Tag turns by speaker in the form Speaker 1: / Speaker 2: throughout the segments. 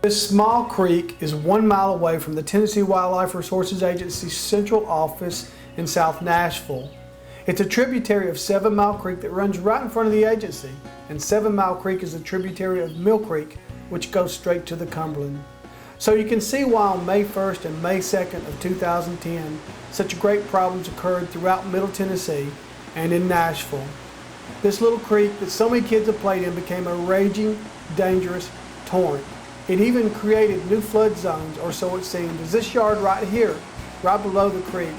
Speaker 1: This small creek is 1 mile away from the Tennessee Wildlife Resources Agency's central office in South Nashville. It's a tributary of 7 Mile Creek that runs right in front of the agency, and 7 Mile Creek is a tributary of Mill Creek, which goes straight to the Cumberland. So you can see why on May 1st and May 2nd of 2010, such great problems occurred throughout Middle Tennessee and in Nashville. This little creek that so many kids have played in became a raging, dangerous torrent. It even created new flood zones, or so it seemed, as this yard right here, right below the creek,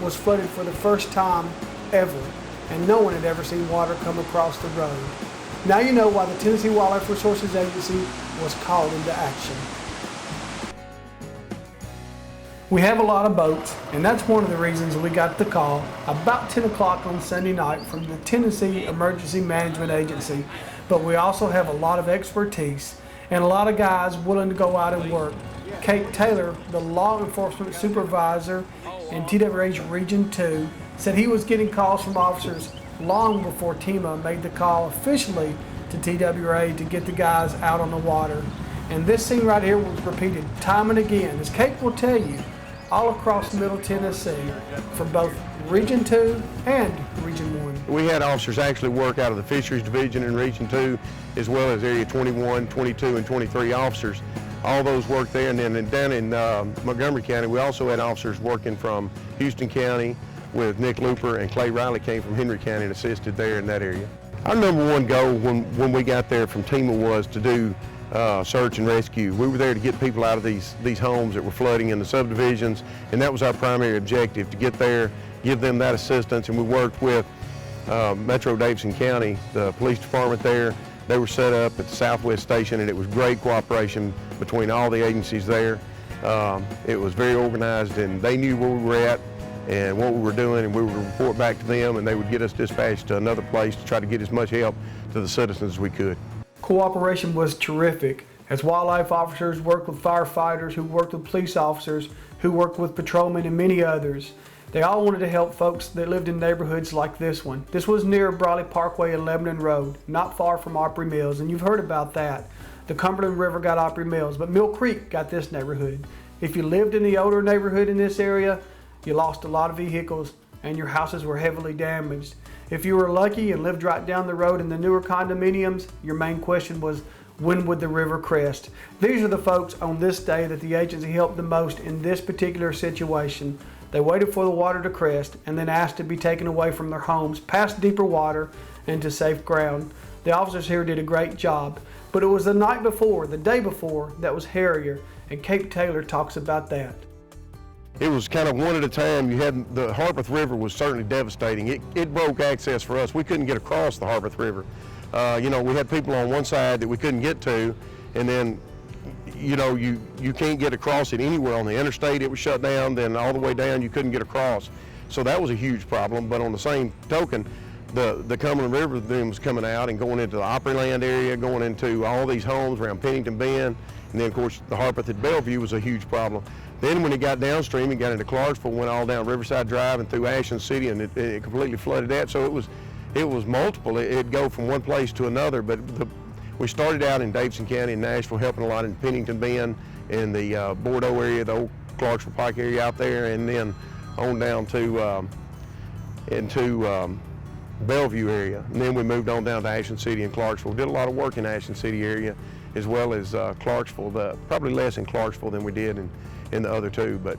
Speaker 1: was flooded for the first time ever, and no one had ever seen water come across the road. Now you know why the Tennessee Wildlife Resources Agency was called into action. We have a lot of boats, and that's one of the reasons we got the call about 10 o'clock on Sunday night from the Tennessee Emergency Management Agency. But we also have a lot of expertise and a lot of guys willing to go out and work. Kate Taylor, the law enforcement supervisor in TWRA's Region 2, said he was getting calls from officers long before TEMA made the call officially to TWRA to get the guys out on the water. And this scene right here was repeated time and again, as Kate will tell you, all across Middle Tennessee for both Region 2 and Region 1.
Speaker 2: We had officers actually work out of the Fisheries Division in Region 2, as well as Area 21, 22, and 23 officers. All those worked there, and then down in Montgomery County, we also had officers working from Houston County with Nick Looper, and Clay Riley came from Henry County and assisted there in that area. Our number one goal when we got there from TEMA was to do search and rescue. We were there to get people out of these homes that were flooding in the subdivisions, and that was our primary objective, to get there, give them that assistance. And we worked with Metro Davidson County, the police department there. They were set up at the Southwest Station, and it was great cooperation between all the agencies there. It was very organized, and they knew where we were at and what we were doing, and we would report back to them, and they would get us dispatched to another place to try to get as much help to the citizens as we could.
Speaker 1: Cooperation was terrific, as wildlife officers worked with firefighters, who worked with police officers, who worked with patrolmen, and many others. They all wanted to help folks that lived in neighborhoods like this one. This was near Brawley Parkway and Lebanon Road, not far from Opry Mills, and you've heard about that. The Cumberland River got Opry Mills, but Mill Creek got this neighborhood. If you lived in the older neighborhood in this area, you lost a lot of vehicles and your houses were heavily damaged. If you were lucky and lived right down the road in the newer condominiums, your main question was, when would the river crest? These are the folks on this day that the agency helped the most in this particular situation. They waited for the water to crest and then asked to be taken away from their homes, past deeper water, and to safe ground. The officers here did a great job, but it was the night before, the day before, that was hairier, and Kate Taylor talks about that.
Speaker 2: It was kind of one at a time. You had the Harpeth River was certainly devastating. It broke access for us. We couldn't get across the Harpeth River. You know, we had people on one side that we couldn't get to, and then, you know, you can't get across it anywhere on the interstate. It was shut down. Then all the way down, you couldn't get across. So that was a huge problem. But on the same token, the Cumberland River then was coming out and going into the Opryland area, going into all these homes around Pennington Bend, and then of course the Harpeth at Bellevue was a huge problem. Then when it got downstream, it got into Clarksville, went all down Riverside Drive and through Ashland City, and it completely flooded that. So it was multiple. It'd go from one place to another. But we started out in Davidson County and Nashville, helping a lot in Pennington Bend and the Bordeaux area, the old Clarksville Pike area out there, and then on down to into Bellevue area. And then we moved on down to Ashland City and Clarksville. Did a lot of work in Ashland City area as well as Clarksville, probably less in Clarksville than we did in the other two, but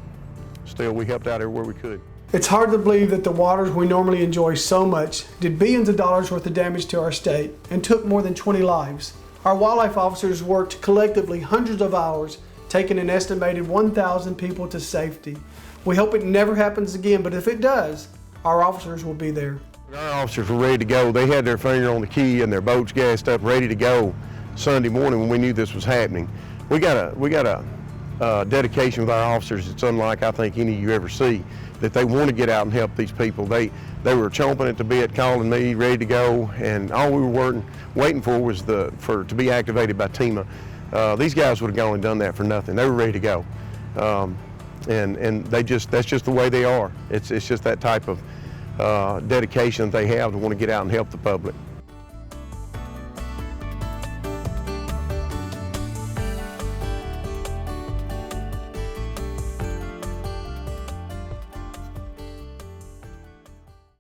Speaker 2: still we helped out everywhere we could.
Speaker 1: It's hard to believe that the waters we normally enjoy so much did billions of dollars worth of damage to our state and took more than 20 lives. Our wildlife officers worked collectively hundreds of hours, taking an estimated 1,000 people to safety. We hope it never happens again, but if it does, our officers will be there.
Speaker 2: Our officers were ready to go. They had their finger on the key and their boats gassed up, ready to go Sunday morning when we knew this was happening. We got a dedication with our officers that's unlike I think any you ever see, that they want to get out and help these people. They were chomping at the bit, calling me, ready to go, and all we were waiting for was to be activated by TEMA. These guys would have gone and done that for nothing. They were ready to go, and that's just the way they are. It's just that type of dedication that they have to want to get out and help the public.